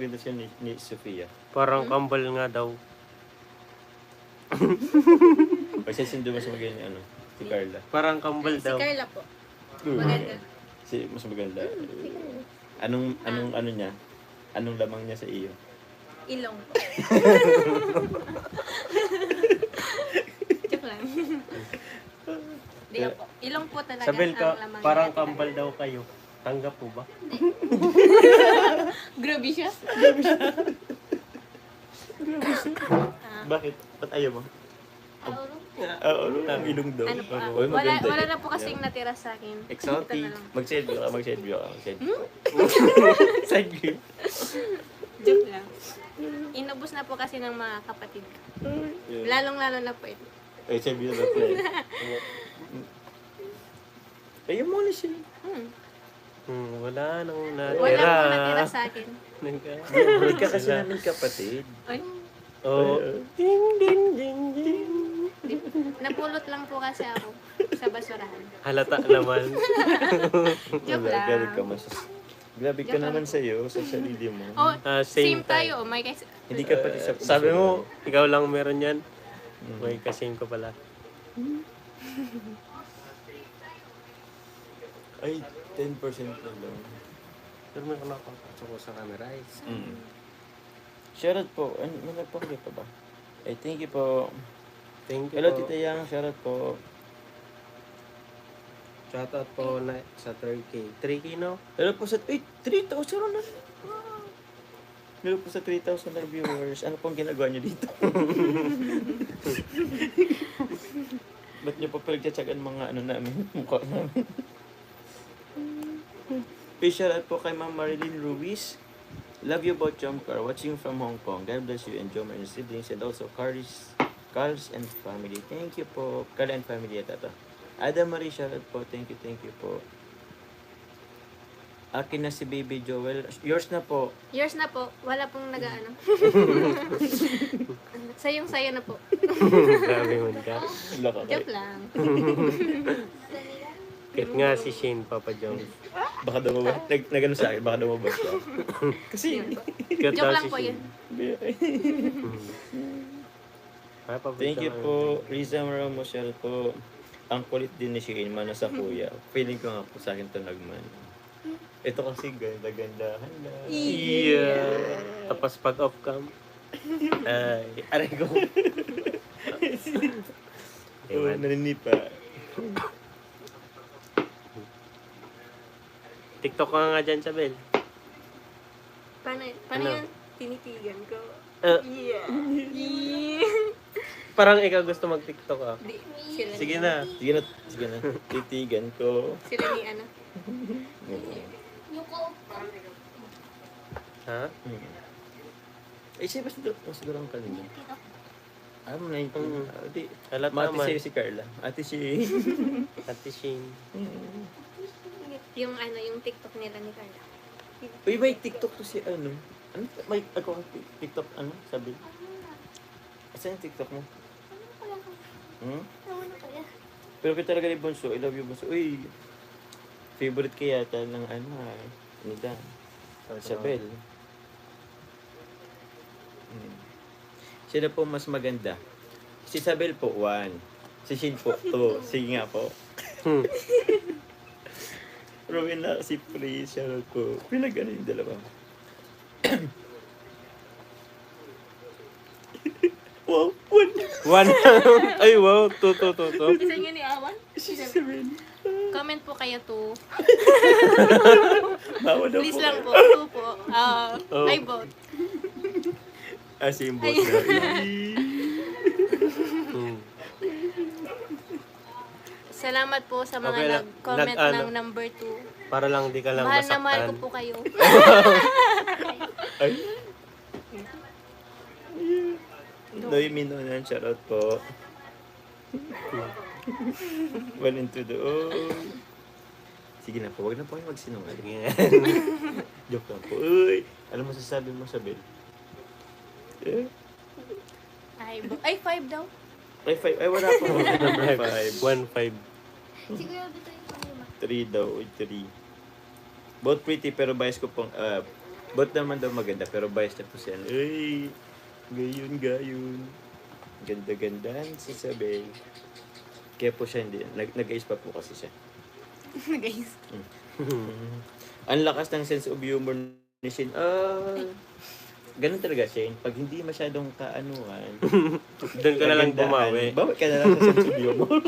Ganda siya ni Sofia. Parang kambal nga daw. Pagsasindo mas maganda ni ano, si Carla. Parang kambal Si daw. Carla po. Maganda. Si mas maganda. Anong ano niya? Anong lamang niya sa iyo? Ilong po. Joke lang. Hindi nga po. Ilong po talaga Sabel ka, ang lamang parang niya. kambal daw kayo. Tanggap po ba? Grabe siya. Bakit? Ba't ayaw mo? Ang ilong daw. Ano po? Oy, maganda Wala yun. na po kasing natira sa akin. Ito Exotic. na lang. Mag-side view ka, mag-side view ka, mag-side view. Side view. Joke lang. Inubos na po kasi ng mga kapatid ko. Lalong-lalo na po ito. Ay, side view na po eh. Ayaw mo na siya. Wala nang Wala natira. po natira sa akin. Hindi ka kasi namin kapatid. Ay, Oh. Ding, ding, ding, ding. napulot lang po kasi ako sa basurahan. Halata naman. Joke Wala, grabe ka lang. mas. Grabe ka naman sa'yo, sa sarili mo. Oh, Same same tayo. May kasi... Hindi ka pati sa puso. Sabi mo, ikaw lang meron yan. May kasing ko pala. Ay, 10% na lang. Pero may nakapasok ko sa camera. Shoutout po. May nagpakita pa ba? Ay, thank you po. Thank you Hello, po. Tita Yang. Shoutout po. Shoutout po na sa 3K. 3K no? Hello po sa... Ay, 3,000 na. Hello po sa 3,000 na viewers. Ano pong ginagawa niyo dito? Ba't niyo pa pinagtsatsagan mga ano namin? Mukha namin. Please shoutout po kay Ma'am Marilyn Ruiz. Love you both, Jomcar. Watching from Hong Kong. God bless you and Jomar and siblings. And also Carl's and family. Thank you po. Carl and family at ito. Ada Marie, shoutout po. Thank you po. Akin na si Baby Joel. Yours na po. Yours na po. Wala pong nag-ano. Sayong-sayo na po. Grabe man ka. Laka kayo. Joke lang. Kahit nga si Shane, Papa Jones. Baka daw ba? Nagano sa akin, baka daw ba siya? Kasi, Kahit Joke daw lang si po Shane. yun. Ay, Papa Thank you Jones. po. Riza Maramo, shoutout po. Ang kulit din ni Shane, mana sa kuya. Feeling ko nga po sa akin to nagman. Ito kasi ganda-gandahan na. Yeah. Tapos pag off cam. Ay, aray ko. Oh, naninipa. TikTok ka nga dyan, Sabel. Paano Ano? yan? Tinitigan ko. Uh, Yeah. parang ikaw gusto mag-TikTok ah. Di, sila Sige ni, na. Sige na. Titigan ko. Sila ni ano. Ha? Eh, siya ba siguro ang kanina? Alam mo na yung di. Halata Mati man. siya si Carla. Ate si... Ate Shane. Yung ano, yung TikTok nila ni Carla. Uy, may TikTok to si ano. Ano? May ako ang TikTok ano? Sabi. Asan yung TikTok mo? Pero kita talaga ni Bonso. I love you, Bonso. Uy, favorite ka yata ng ano ni Dan. Isabel. Sino po mas maganda? Si Isabel po, 1. Si Shin po, 2. Sige nga po. Robin na si Please, shoutout po. Pinag-ano yung dalawa. Wow, 1. One. Ay, wow. Two. Isa niya ni Awan. Si Isabel. Comment po kayo to. Bawa daw Please po. lang po. 2 po. Oh. I vote. Si Imbot na. Salamat po sa mga Okay lang. nag-comment Nag-ano. ng number 2. Para lang di ka lang Mahal na mahal ko masaktan. po kayo. Ay. Noemi Nonan, shoutout po. Well into the... Oh. Sige na po, huwag na po kayo magsinungaling. Sige. Joke lang po. Uy, alam mo sasabi mo, Sabel? Eh? Ay, 5 daw. Ay, 5. Ay, wala po. Number 5. 1-5. 3 daw. 3. Both pretty pero bias ko pong Bot naman daw maganda, pero biased na po siya. Ay, gayon. Ganda-ganda si Isabel. Kaya po siya hindi. Nag-ayos pa po kasi siya. Guys. Ang lakas ng sense of humor ni Shane. Ganun talaga, Shane. Pag hindi masyadong kaanuhan, Doon ka na lang kagandahan, bumawi. bawi ka na lang sa sense of humor.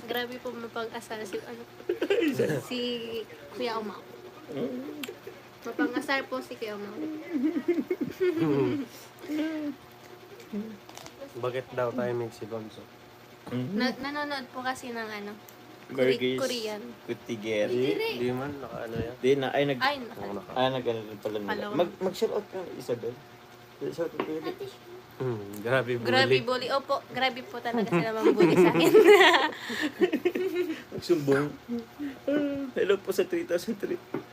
Grabe po mapag-asar si si Kuya Omao. Mapag-asar po si Kuya Omao. Bakit daw tayo si Bonso? Nanonood po kasi ng Burgers, Korean. Kutiger. Di man, naka yan. Di na, ay nag... Ay, Oo, naka. nag-ano pala nila. Palawan. Mag-shout out ka, Isabel. Shout out ka. Grabe bully. grabe bully. Opo, grabe po talaga sila bully sa akin. Magsumbong. Hello po sa 3,230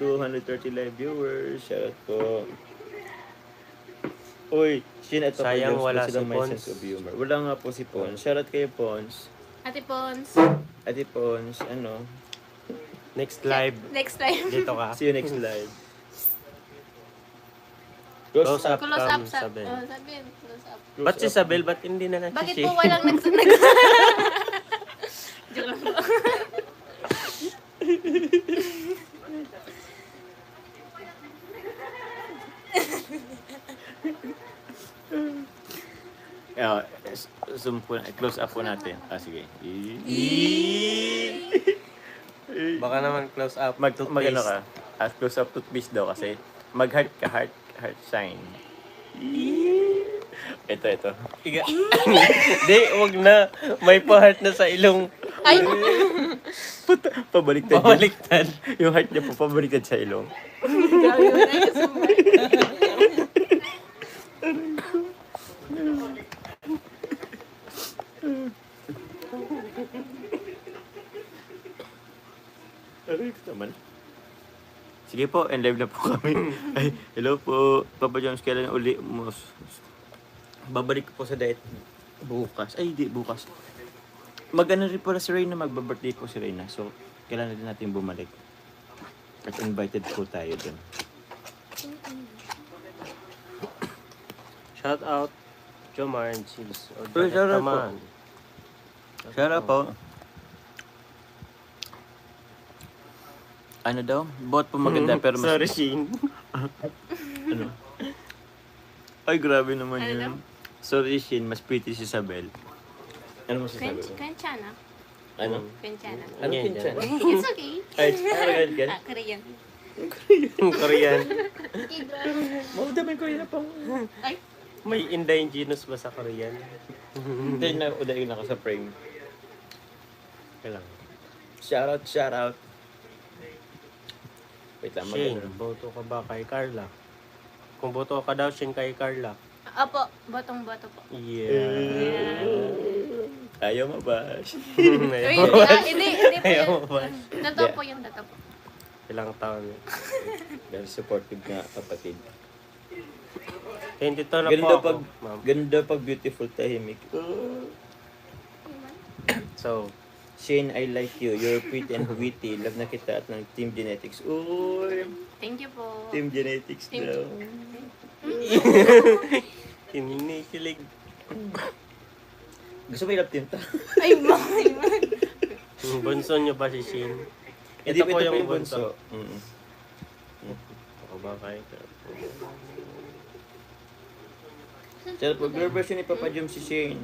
live viewers. Shout out po. Uy, Shin at Papa Sayang Jones wala po silang si may Pons. sense of humor. Wala nga po si Pons. Shout out kayo, Pons. Ate Pons, Ate Pons, Next live, next time. dito ka. see you next live. Close up, Close up sa... Sabel. Oh, sabihin, close up. Ba't si Sabel? Ba't hindi na lang Bakit si po Shane? walang nagsunod? Joke lang po. Zoom po, close up po natin. Sige. Baka naman close up. Mag-ano ka? Close up toothpaste daw kasi mag-heart ka, heart sign. Ito. Iga. Di, wag na. May pa-heart na sa ilong. Ay! Pabaliktad. Pabaliktad. Yung heart niya po, pabaliktad sa ilong. Grabe yun. Ay, kasumay. Aray ko naman. Sige po, and live na po kami. Ay, hello po. Papa Jones, kailan uli mo? Babalik ko po sa diet bukas. Ay, di bukas. Mag-ano rin po na si Reyna, magba-birthday po si Reyna. So, kailangan din natin bumalik. At invited po tayo dun. Shout out. Jomar and Cheese. Uy, shout out po. Shout out po. Ano daw? Bot po maganda pero mas... Sorry, Shane. Ano? Ay, grabe naman Ano yun. daw? Sorry, Shin. Mas pretty si Isabel. Ano mo sasabi mo? Kenchana. Ano? Kenchana. Ano Yan, kinchan? It's okay. Ay, Korean ka? Korean. Korean. Maudamin ko yun pang... Ay, May indigenous ba sa Korean? Hindi na udahin ako sa frame. Kailangan. Shout out. Wait lang, Shane, mag-ano. boto ka ba kay Carla? Kung boto ka daw, Shane, kay Carla. opo. Botong-boto po. Yeah. Ayaw mabash. Uy, hindi po Ayaw yun. mo ba? Totoo po yun, totoo po. Ilang taon. Very supportive nga kapatid. 22 na Ganun po daw ako, pag, ma'am. ganun daw pag beautiful tahimik. So, Shane, I like you. You're pretty and witty. Love na kita at ng Team Genetics. Uy, Thank you po. Team Genetics Team- daw. kinikilig. Gusto mo ilap team ta? Ay, bakit? Bunso niyo ba si Shane? Hindi Ito po yung bunso. Mm-mm. Ako ba kay Sarap po, girl version ni Papa Jom si Shane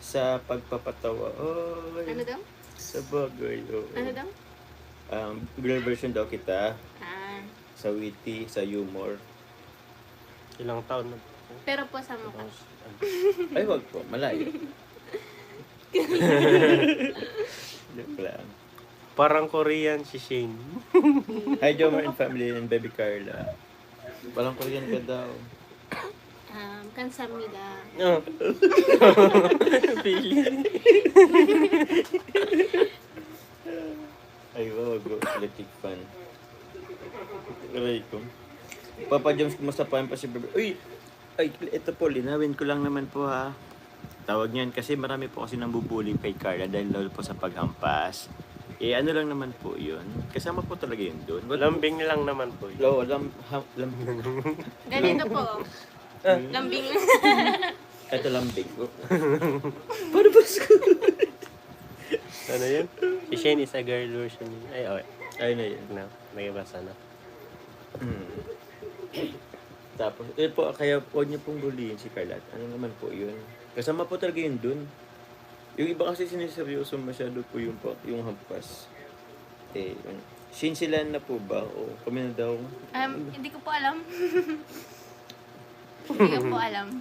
sa pagpapatawa. Oy, Ano daw? sa bagay. Oo. Ano daw? Girl version daw kita Ah, sa witty, sa humor. Ilang taon na po? pero po sa mukha. Ay, wag po. Malayo. Joke lang. Parang Korean si Shane. Hi, Jomar and family and baby Carla. Walang Korean ka daw. Kansamnida. Oh. Pili. Ay, wag. Electric fan. Aray ko. Papa Joms, kumusta pa si Bebe? Uy! Ay, ito po, linawin ko lang naman po ha. Tawag niyan kasi marami po kasi nambubuli kay Carla dahil lalo po sa paghampas. Eh, ano lang naman po yun. Kasama po talaga yun doon. Lambing lang naman po yun. Ganito po. Lambing. Ito lambing ko. Paano ba Ano yun? Si Shane is a girl version. Ay, okay. Ayun na yun. No, nagibasa na. Tapos, yun po, kaya huwag niyo pong bulihin si Carlat. Ano naman po yun. Kasama po talaga yun dun. Yung iba kasi siniseryoso masyado po yung hampas. Eh, yun. Sinsilan na po ba? O kami na daw? Hindi ko po alam. Hindi ko po alam.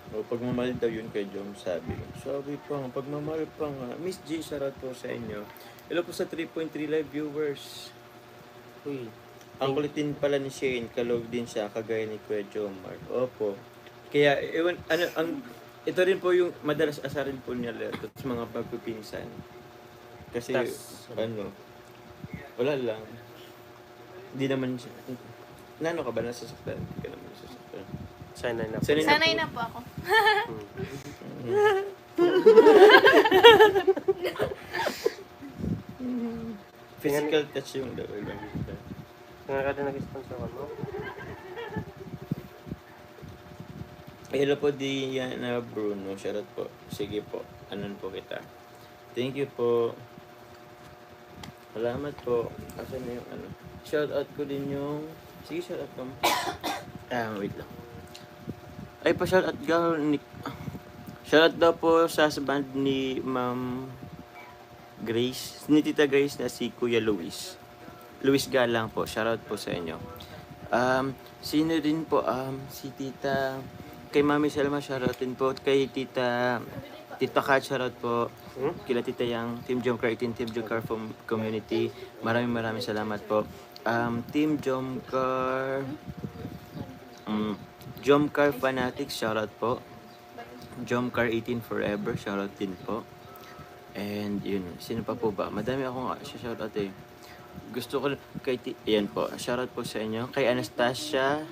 O pagmamahal daw yun kay Jom, sabi. Sabi pa nga, pagmamahal pa nga. Miss G, shoutout po sa inyo. Hello po sa 3.3 live viewers. Uy. Ang kulitin pala ni Shane, kalog din siya, kagaya ni Kuya Jomar. Opo. Kaya, ewan, ito rin po yung madalas asarin po niya lahat sa mga pagpipinsan. Kasi, wala lang. Hindi naman siya. Nano ka ba? Nasasaktan? Hindi ka naman nasasaktan. Sanay na po. Sanay na po ako. Physical touch yung dawal lang. Nga ka din nag-sponsor ka mo? Hello po Diana Bruno. Shoutout po. Sige po. Anon po kita. Thank you po. Salamat po. Asan na yung ano? Shoutout ko din yung... Sige, shoutout ko. Wait lang. Ay, pa-shoutout ka ni... Shoutout daw po sa band ni Ma'am Grace. Ni Tita Grace na si Kuya Luis. Luis Galang po. Shoutout po sa inyo. Sino din po? Si Tita... Kay Mami Selma, shoutout din po. Kay Tita Kat, shoutout po. Kila Tita Yang, Team Jomcar 18, Team Jomcar from Community. Maraming salamat po. Team Jomcar... Jomcar Fanatics, shoutout po. Jomcar 18 Forever, shoutout din po. And yun, sino pa po ba? Madami akong shoutout eh. Gusto ko kay yan po, shoutout po sa inyo. Kay Anastasia,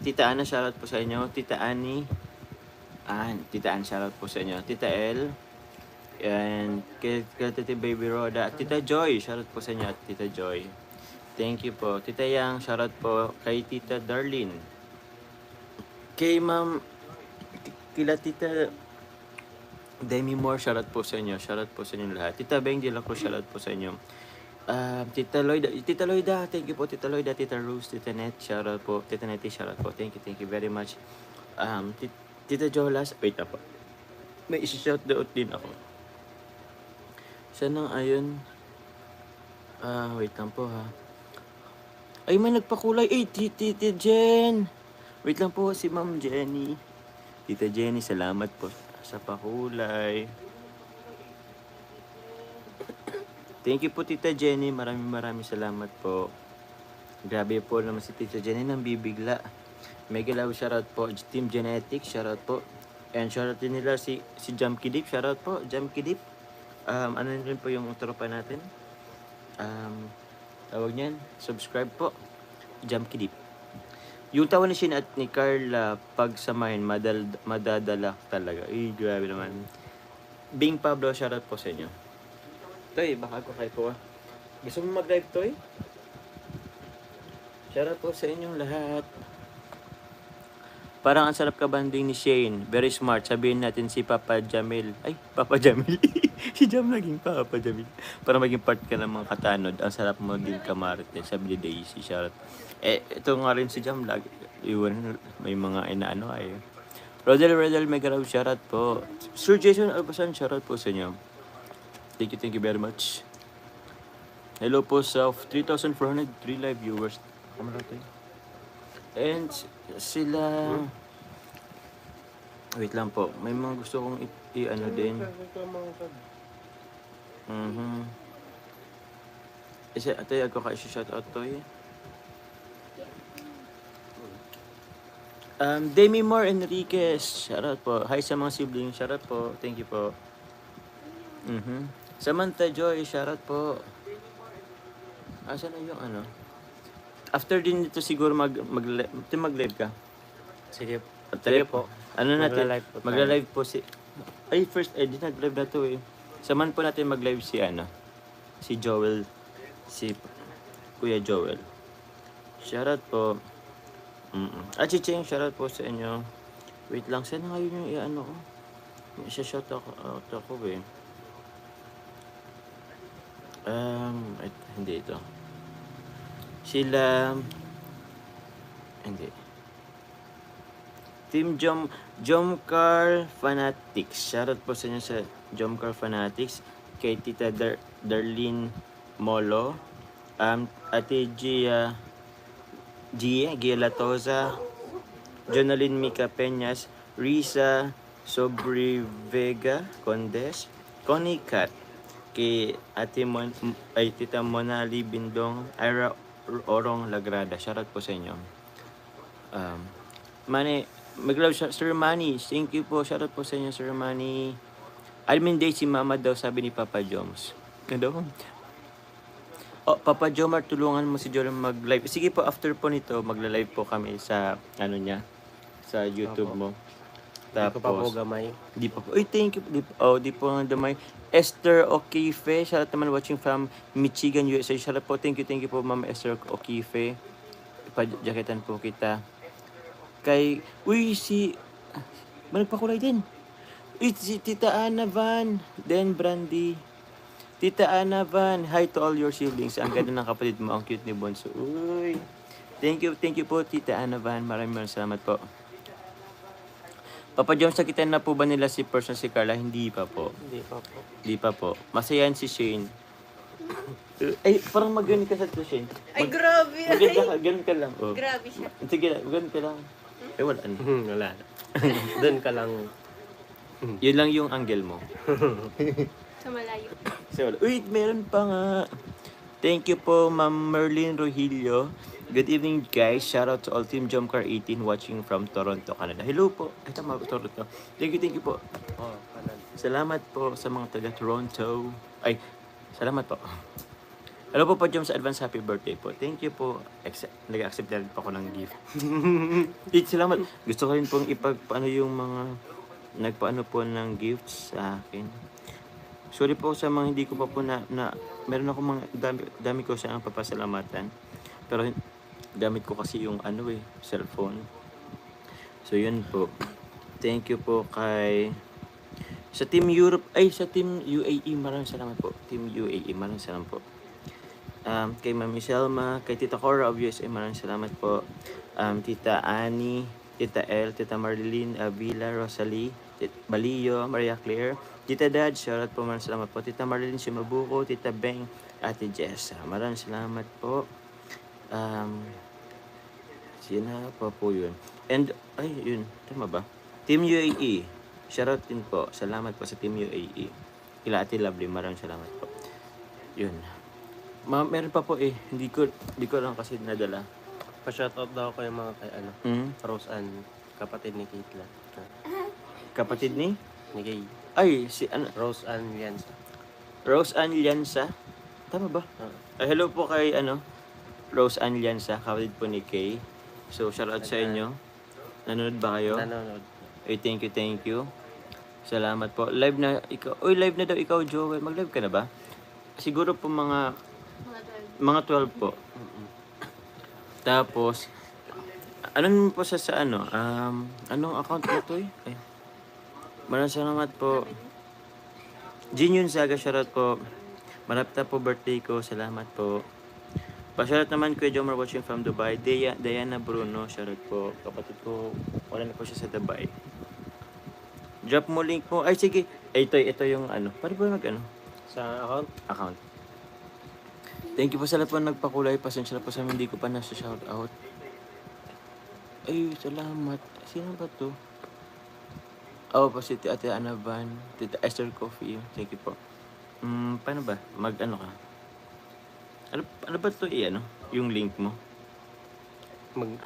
Tita Ana, shoutout po sa inyo. Tita Annie, Tita Ann, shoutout po sa inyo. Tita El, and kay Tita Baby Roda. Tita Joy, shoutout po sa inyo. Tita Joy. Thank you po. Tita Yang, shoutout po. Kay Tita Darlene. Kay Ma'am, kila Tita Demi Moore, shoutout po sa inyo. Shoutout po sa inyo lahat. Tita Beng de la Cruz, shoutout po sa inyo. Tita Loida, thank you po. Tita Loida, Tita Rose, Tita Net, shoutout po. Tita Neti, shoutout po. Thank you very much. Tita Jolas, wait na po. May isi-shoutout din ako. Sanang ayun. Wait lang po ha. Ay, may nagpakulay. Tita Jen. Wait lang po, si Ma'am Jenny. Tita Jenny, salamat po sa pakulay. Thank you po, Tita Jenny. Maraming salamat po. Grabe po naman si Tita Jenny nang bibigla. Mega love, shoutout po. Team Genetics, shoutout po. And shoutout din nila si Jam Kidip. Shoutout po, Jam Kidip. Ano rin po yung tropa natin? Tawag niyan, subscribe po. Jam Kidip. Yung tawa ni Shin at ni Carla, pagsamahin, madadala talaga. Ay, grabe naman. Bing Pablo, shoutout po sa inyo. Toy, baka ako kayo po. Gusto mo mag-live, Toy? Shoutout po sa inyong lahat. Parang ang sarap kabanding ni Shane. Very smart. Sabihin natin si Papa Jamil. Ay, Papa Jamil. Si Jam naging Papa Jamil. Para maging part ka ng mga katanod. Ang sarap mo din kamarites. Sabi ni Daisy. Shoutout. Ito nga rin si Jam. Lagi. Iwan, may mga inaano ay. Rodel Megaraw, shoutout po. Sir Jason Albasan, shoutout po sa inyo. Thank you very much. Hello po sa 3,403 live viewers. And sila... Wait lang po. May mga gusto kong i-ano din. Isa, ito yung ako shoutout to eh. Demi Moore Enriquez, shoutout po. Hi sa mga siblings, shoutout po. Thank you po. Samantha Joy, shoutout po. Asan na yung ano? After din nito siguro mag-live ka. Sige. Sige po. Ano natin? Magla-live po po si... Ay, first, di nag-live na to eh. Samahan po natin mag-live si si Joel, si Kuya Joel. Shoutout po. Chicheng, shoutout po sa inyo. Wait lang, saan nga yun yung ko? Isa-shoutout ako eh. Hindi ito. Sila, hindi. Team Jomcar Fanatics. Shoutout po sa inyo sa Jomcar Fanatics. Kay Tita Darlene Molo. Ate Gia Latoza. Jonalyn Mica Peñas. Risa Sobri Vega Condes. Connie Cat. Kay Tita Monali Bindong. Ira Orong Lagrada. Shoutout po sa inyo. Mag-love Sir Manny. Thank you po. Shoutout po sa inyo, Sir Manny. Almin Day si Mama daw, sabi ni Papa Joms. Ano? Papa Jomar, tulungan mo si Joel mag-live. Sige po, after po nito, magla-live po kami sa, sa YouTube mo. Hindi ko pa po gamay. Di pa po. Uy, thank you. Di po nga damay. Esther Okife. Shoutout naman watching from Michigan, USA. Shoutout po. Thank you po, Ma'am Esther Okife. Ipa-jacketan po kita. Nagpakulay din. Si Tita Ana Van, then Brandy. Tita Ana Van, hi to all your siblings. Ang ganda ng kapatid mo, ang cute ni Bonso. Uy. Thank you po, Tita Ana Van. Maraming salamat po. Papa Jones, nakitan na po ba nila si person si Carla? Hindi pa po. Hindi pa po. Masayan si Shane. Parang mag-ganun ka sa Shane. Ay, grabe. Ganun ka lang. Oh. Grabe siya. Sige, ganun ka lang. Wala. Wala. Doon ka lang. Yun lang yung angle mo. Sa malayo. Wait, meron pa nga. Thank you po, Ma'am Merlin Rogelio. Good evening, guys. Shout out to all Team Jomcar 18 watching from Toronto, Canada. Hello po. Ay, tama, Toronto. Thank you po. Salamat po sa mga taga Toronto. Ay, salamat po. Hello po Jom, sa advance happy birthday po. Thank you po. Nag-accept na rin po ako ng gift. Salamat. Gusto ko rin pong ipagpaano yung mga nagpaano po ng gifts sa akin. Sorry po sa mga hindi ko pa po na meron ako mga dami ko sa papasalamatan. Pero gamit ko kasi yung cellphone. So yun po. Thank you po sa Team Europe, sa Team UAE, maraming salamat po. Team UAE, maraming salamat po. Kay Mami Selma, kay Tita Cora of USA, maraming salamat po. Tita Annie, Tita El, Tita Marilyn, Villa, Rosalie, Balio, Maria Claire, Tita Dad, shoutout po, maraming salamat po. Tita Marilyn Simabuko, Tita Beng, Ate Jessa, maraming salamat po. Sina pa po yun. And, yun, tama ba? Team UAE, shoutout din po. Salamat po sa Team UAE. Kila Ate Lovely, maraming salamat po. Yun. Meron pa po hindi ko lang kasi nadala. Pa-shoutout daw ko yung mga kay Rose Ann, kapatid ni Kitla. Kapatid ni? Ni Kay. Si Rose Ann Lianza. Rose Ann Lianza? Tama ba? Hello po kay Rose Ann Lianza, kapatid po ni Kay. So, shoutout sa inyo. Nanonood ba kayo? Nanonood. Thank you. Salamat po. Live na daw ikaw, Joel. Mag-live ka na ba? Siguro po mga 12 po. Tapos, anong po sa anong account mo to Maraming salamat po. Jinyun Saga, shoutout po. Malapit na po birthday ko, salamat po. Pa-shoutout naman Kuya Jomar watching from Dubai. Diana Bruno, shoutout po. Kapatid ko, wala na po siya sa Dubai. Drop mo link mo. Ay, sige. Ito yung Paano ba Sa account. Thank you po sa lahat po nagpakulay. Pasensya na po sa hindi ko pa nasa shoutout. Ay, salamat. Sino ba to? Po si Ate Ana Van. Tita Esther Coffee. Thank you po. Paano ba? Ka? Ano ba to yung link mo?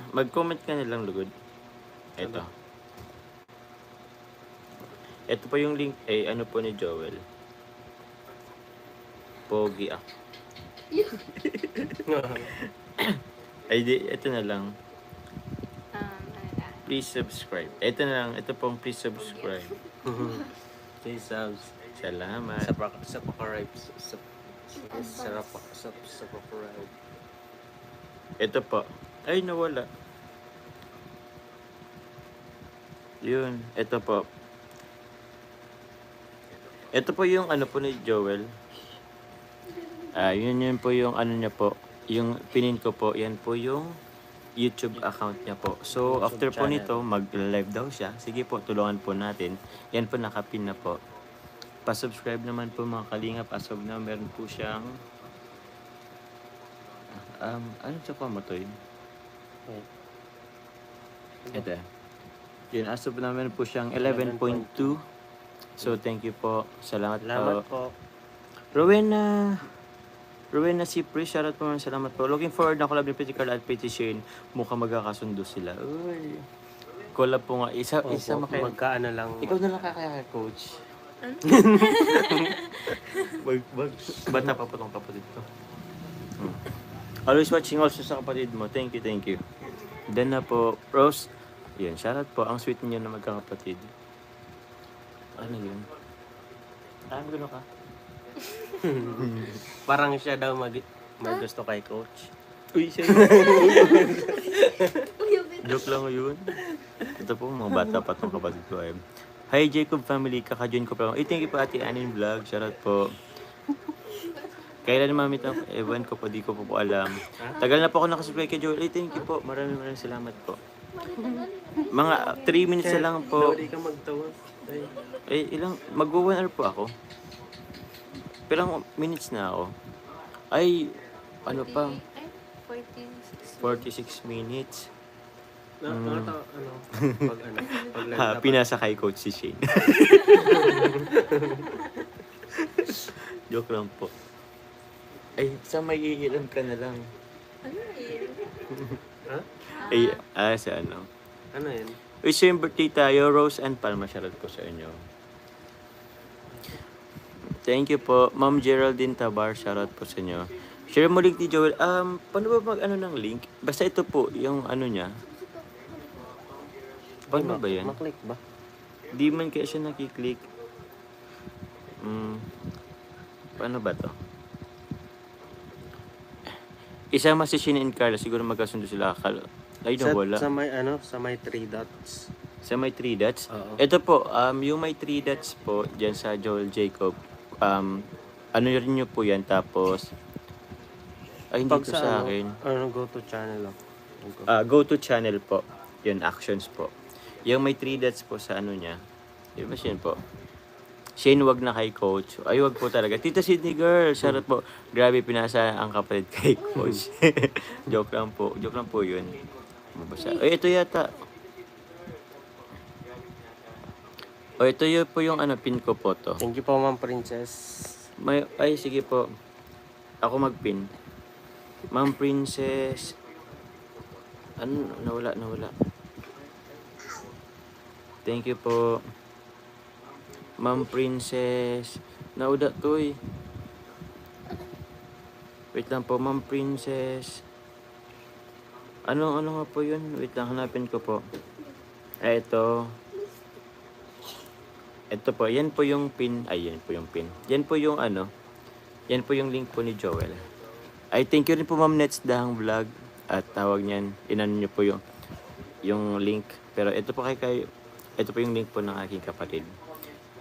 Mag-comment ka na lang, lugod. Ito. Ito po yung link. Po ni Joel. Pogi ito na lang. Please subscribe. Ito na lang. Ito pong please subscribe. Please subs. Salamat. Sa pakaripe. Sa pakaripe. Ito po. Ay, nawala. Yun. Ito po. Ito po yung ano po ni Joel. Yun po yung ano niya po. Yung pinin ko po, yan po yung YouTube account niya po. So, YouTube after po channel. nito, mag-live daw siya. Sige po, tulungan po natin. Yan po, nakapin na po. Pa-subscribe naman po mga kalingap. As of now, meron po siyang ano siya pa mo to yun? Ito. Yun, as of now, meron po siyang 11.2. So, thank you po. Salamat po. po. Rowena Cipri, shoutout po, salamat po. Looking forward na collab ni Pretty Carla at Pretty Shane. Mukhang magkakasundo sila. Uy. Collab po nga. Isa Magkaano lang. Ikaw na lang kaya coach. Bata pa po tong kapatid ko. Always watching also sa kapatid mo. Thank you. Then na po, Rose. Yan, shoutout po. Ang sweet niyo na magkakapatid. Ano yun? Gulo ka? Parang siya daw may gusto kay coach. Uy, siya Joke lang yun. Ito po, mga bata pa itong kapatid ko. Hi Jacob family, kaka-join ko pa. Thank you po Ate Anin Vlog. Shoutout po. Kailan naman ito? Ewan ko po, di ko po alam. Tagal na po ako nakasubscribe kay Joel. Thank you po. Maraming salamat po. Mga 3 minutes na lang po. Hindi ka magtawa. Ilang, mag-1 hour po ako. Pero minutes na ako. Ay, ano pa? 46 minutes. Pag Pinasa kay coach si Shane. Joke lang po. Ay, sa may iilan ka na lang. Ha? Sa ano? Ano yun? Wish yung birthday tayo, Rose and Palma. Shoutout po sa inyo. Thank you po. Ma'am Geraldine Tabar, shoutout po sa inyo. Share mo link ni Joel. Paano ba mag-ano ng link? Basta ito po, yung ano niya. Paano ba yan? Maklik ba? Di man kaya siya nakiklik. Paano ba to? Isama si Shane and Carla. Siguro magkasundo sila. Ay, nawala. Sa may sa may 3 dots. Sa may 3 dots? Oo. Ito po, yung may 3 dots po, dyan sa Joel Jacob. Ano rin nyo po yan, tapos hindi Pag to sa akin. Go to channel lang. Go to channel po. Yun, actions po. Yung may 3 dots po sa ano niya. Yun ba Shane po? Shane, wag na kay coach. Ay, wag po talaga. Tita Sydney girl, shoutout po. Grabe, pinasa ang kapatid kay coach. Joke lang po. Joke lang po yun. Mabasa. Ay, ito yata. Ito yun po yung pin ko po to. Thank you po, Ma'am Princess. Ay, sige po. Ako mag-pin. Ma'am Princess. Ano? Nawala. Thank you po. Ma'am Princess. Nauda to eh. Wait lang po, Ma'am Princess. Ano nga po yun? Wait lang, hanapin ko po. Ito. Ito po, yan po yung pin. Ay, yan po yung pin. Yan po yung yan po yung link po ni Joel. Ay, thank you rin po Ma'am Nets Dahang Vlog. At tawag niyan, inano niyo po yung link. Pero ito po ito po yung link po ng aking kapatid.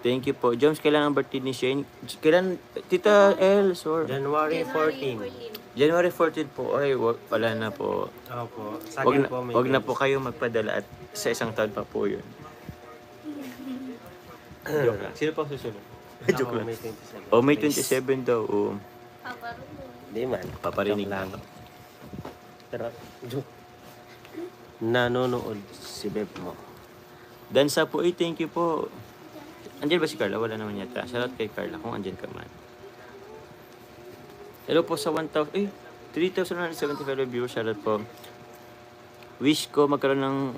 Thank you po. Jones, kailan ang birthday ni Shane? Kailan? Tita El, sorry. January 14. January 14 po. Ay, wala na po. Opo. Sa akin po may Wag na po kayo magpadala at sa isang taon pa po yun. Joke lang. Sino pa susunod? Joke lang. May 27. May 27 daw. Hindi man. Paparinig Joke lang. Pero, nanonood si Beb mo. Dansa po, thank you po. Andiyan ba si Carla? Wala naman yata. Shoutout kay Carla kung andyan ka man. Hello po sa 3,975 viewers. Shoutout po. Wish ko magkaroon ng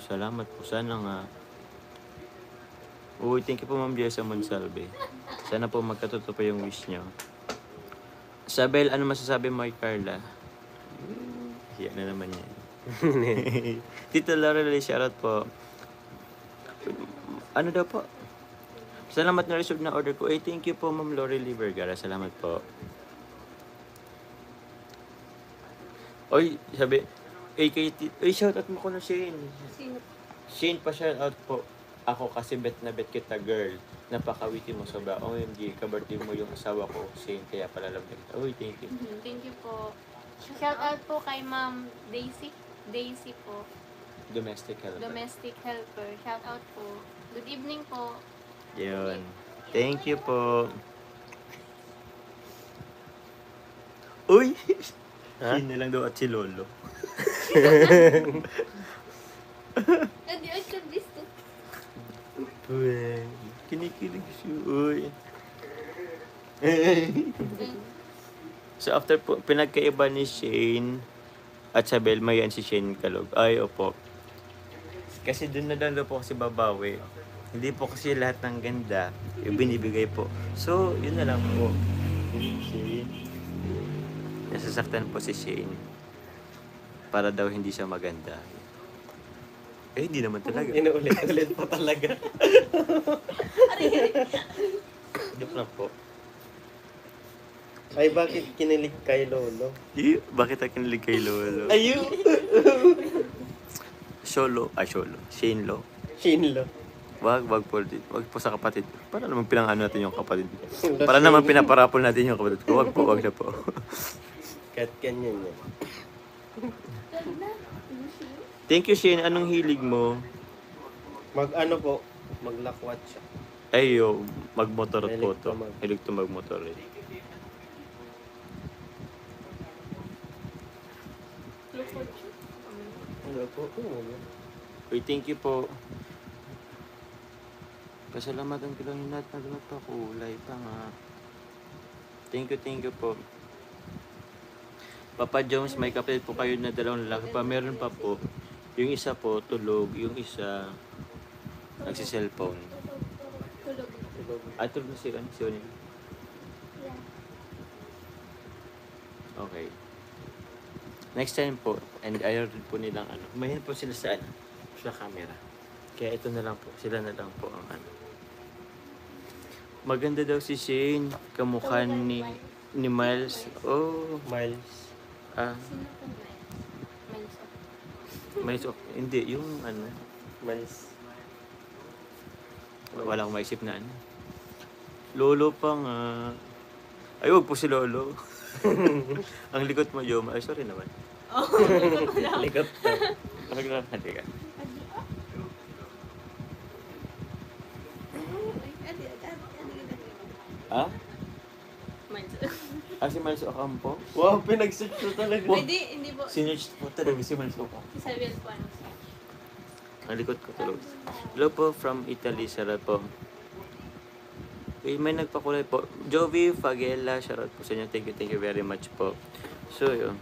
salamat po. Sana nga. Uy, thank you po Ma'am Jessa Monsalve. Sana po magkatotoo pa yung wish nyo. Sabel, ano masasabi mo kay Carla? Yan na naman yan. Tito Laurel, shoutout po. Ano daw po? Salamat na reserve na order ko. Eh, thank you po, Ma'am Lori Vergara. Salamat po. Oy, sabi, shoutout mo ko na Shane. Sino? Shane pa shoutout po. Ako kasi bet na bet kita, girl. Napakawiti mo sobra. OMG, ka-birthday mo yung asawa ko, Shane. Kaya pala love na kita. Uy, thank you. Thank you po. Shout out po kay Ma'am Daisy. Daisy po. Domestic helper. Domestic helper. Shout out po. Good evening po. Yun. Thank you po. Uy! Ha? Shane na lang daw at si Lolo. Adi, I should this too. Uy, kinikilig siya. Uy. So after po, pinagkaiba ni Shane at sa Belma yan si Shane Kalog. Ay, opo. Kasi doon na lang daw po kasi babawi. Hindi po kasi lahat ng ganda yung binibigay po. So, yun na lang po. Shane. Nasasaktan po si Shane. Para daw hindi siya maganda. Eh, hindi naman talaga. Inuulit-ulit pa talaga. Joke lang po. Ay, bakit kinilig kay Lolo? Bakit ako kinilig kay Lolo? Ayu! Sholo. Shane Lo. Shinlo. Wag po sa kapatid. Para naman pinangano natin yung kapatid. Para naman pinaparapol natin yung kapatid ko. Wag na po. Kahit ganyan yan. Thank you, Shane. Anong hilig mo? Mag-ano po, maglakwat siya. Ayo, magmotor Hilig po to to. Hilig to magmotor eh. Ano po? Uy, thank you po. Pasalamatan ko lang yung lahat na nagpakulay pa nga. Thank you po. Papa Jones, may kapatid po kayo na dalawang lalaki pa. Meron pa po. Yung isa po, tulog. Yung isa, nagsiselfone. Tulog. Tulog na si Onin. Okay. Next time po, and ayaw rin po nilang ano. Mahin po sila sa ano, sa camera. Kaya ito na lang po, sila na lang po ang ano. Maganda daw si Shane, kamukha ni Miles. Oh, Miles. Sino po ba? Miles, hindi, yung ano, Miles. wala akong maisip na ano. Lolo pa nga. Ay, wag po si Lolo. Ang likot mo, Yoma. Ay, sorry naman. Likot na. Halika. Ah? Si Miles Ocampo? Wow, pinag-search ko talaga. Hindi po. Sinerch po talaga si Miles Ocampo. Si Sabiel po ano siya. Ang likod ko tulog. Hello po from Italy, shoutout po. May nagpakulay po. Jovi Fagela, shoutout po sa inyo. Thank you very much po. So, yun.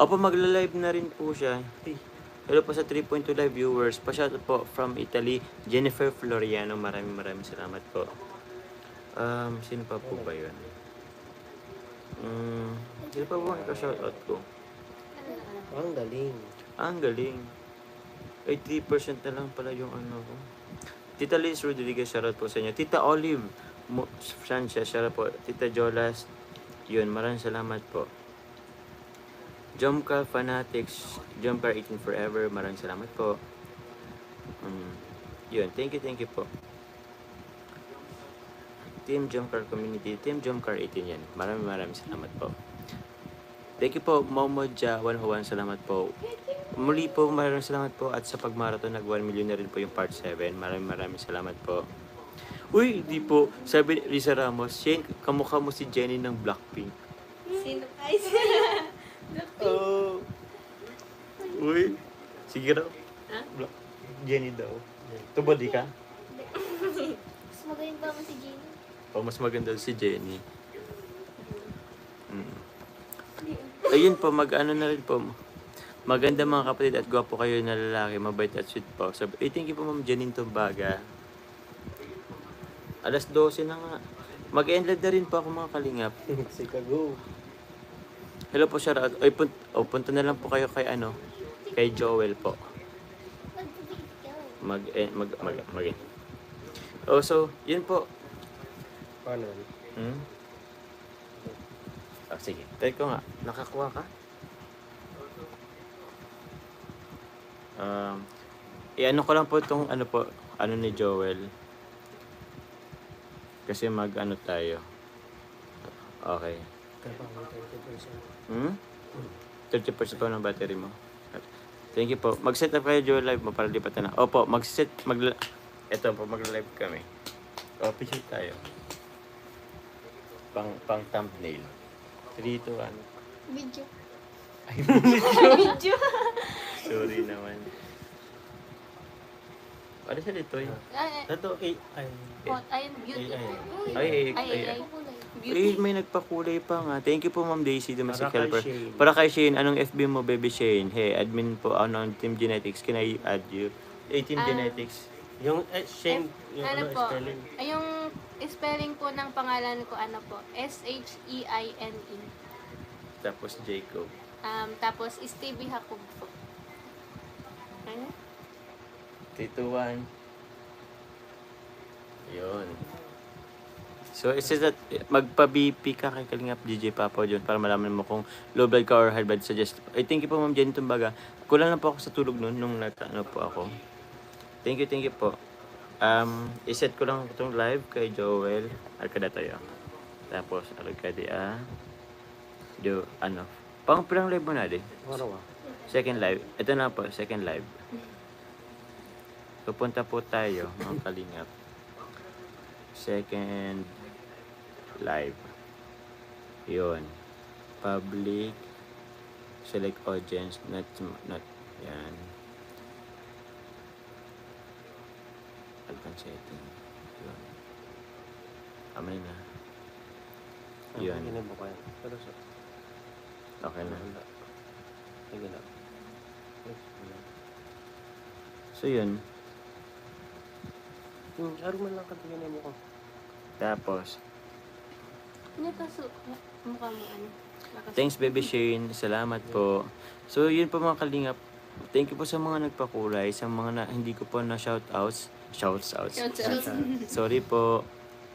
Opo, magla-live na rin po siya. Hello po sa 3.2 live viewers. Pa-shoutout po from Italy, Jennifer Floriano. Maraming salamat po. Sino pa po ba yun? Sino pa po nagka-shoutout ko? Ang galing. Ang galing. 83% na lang pala yung ano ko. Tita Liz Rodriguez, shoutout po sa inyo. Tita Olive Sanchez, shoutout po. Tita Jolas, yun, maraming salamat po. Jomcar Fanatics, Jomcar 18 Forever, maraming salamat po. Yun, thank you po. Team Jomcar Community, Team Jomcar 18 yan. Maraming salamat po. Thank you po, Momoja 101, salamat po. Muli po, maraming salamat po. At sa pagmarathon, nag 1 million na rin po yung part 7. Maraming salamat po. Uy, di po. Sabi ni Risa Ramos, Shane, kamukha mo si Jennie ng Blackpink. Sino? Ay, sino? Oh. Uy, sige raw. Ha? Jennie daw. Tubodi ka? Mas magaling ba mo si Jenny? O, mas maganda si Jennie. Ayun po, mag-ano na rin po. Maganda mga kapatid at gwapo kayo na lalaki, mabait at sweet po. Sabi, thank you po Ma'am Janine Tumbaga. Alas 12 na nga. Mag-end live na rin po ako mga kalingap. Chicago. Hello po, shoutout. Ay, punta na lang po kayo kay ano, kay Joel po. Mag Oh, so, yun po. Paano yun? Hmm? Oh, sige. Try ko nga. Nakakuha ka? I-ano ko lang po itong ano po, ano ni Joel. Kasi mag-ano tayo. Okay. Kaya pa ako 30%. Hmm? 30% pa ng battery mo. Thank you po. Mag-set up kayo Joel live mo para lipat na. Opo, ito po, mag-live kami. O, picture tayo. Pang thumbnail. 3, 2, 1. Video. Video. Sorry naman. Ano siya dito eh? Ito, AI. Ayun, beauty. Ay. Beauty. May nagpakulay pa nga. Thank you po Ma'am Daisy, domestic Para kay helper. Shane. Para kay Shane, anong FB mo, baby Shane? Hey, admin po ako ng Team Genetics. Can I add you? 18 Genetics. Yung Shane, yung Ano ano, po? spelling. Ay, yung spelling po ng pangalan ko, ano po? S-H-E-I-N-E. Tapos Jacob. Tapos, Stevie Jacob po. Ano? 3, 2, 1. Yun. So, it says that magpa-BP ka kay Kalingap DJ Papa John para malaman mo kung low blood ka or high blood suggest. I thank you po Ma'am Jenny Tumbaga. Kulang lang po ako sa tulog noon nung nagtaano po ako. Thank you po. Iset ko lang itong live kay Joel. Arkada tayo. Tapos, arkada pilang live mo na din? Wala. Second live. Ito na po, second live. Pupunta po tayo, mga Kalingap. Second live. Yun. Public. Select audience. Not. Yan. Advanced setting. Yun. Amay na. Yun. Hindi na ba kaya? Pero sa... Okay na. Sige na. So yun. Araw man lang katingin mo ko. Tapos, Ano kaso? Mukha mo ano? thanks baby Shane. Salamat po. So yun po mga Kalingap. Thank you po sa mga nagpakulay, sa mga hindi ko po na shoutouts. Shouts. Sorry po.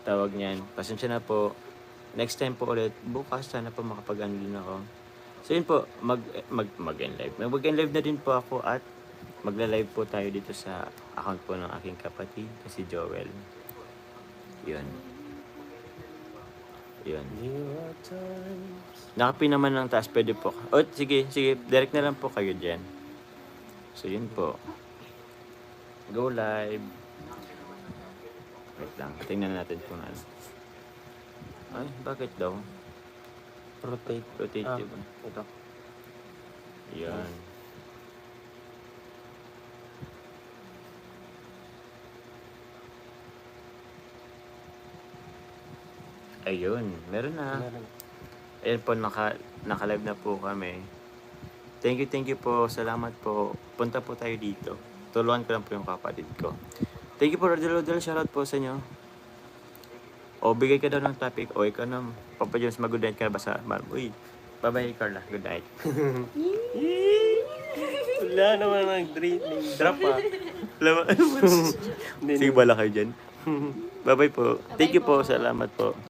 Tawag niyan. Pasensya na po. Next time po ulit. Bukas sana po makapag-ano din ako. So yun po, mag-end live. Mag-end live na din po ako at magla-live po tayo dito sa account po ng aking kapatid, si Joel. Yun. Nakapin naman ng taas, pwede po. O, sige, direct na lang po kayo dyan. So yun po. Go live. Wait lang, tingnan natin kung ano. Ay, bakit daw? Rotate diba? Ito. Yan. Ayun, meron na. Ayun po, naka-live na po kami. Thank you po. Salamat po. Punta po tayo dito. Tulungan ko lang po yung kapatid ko. Thank you po, Rodel. Shoutout po sa inyo. O, bigay ka daw ng topic. O, ikaw na. Papa Jones, mag-good night ka ba sa... Uy, bye-bye, Carla. Good night. Wala naman drop ah. Sige, bala kayo dyan. Bye-bye po. Thank you po. Salamat po.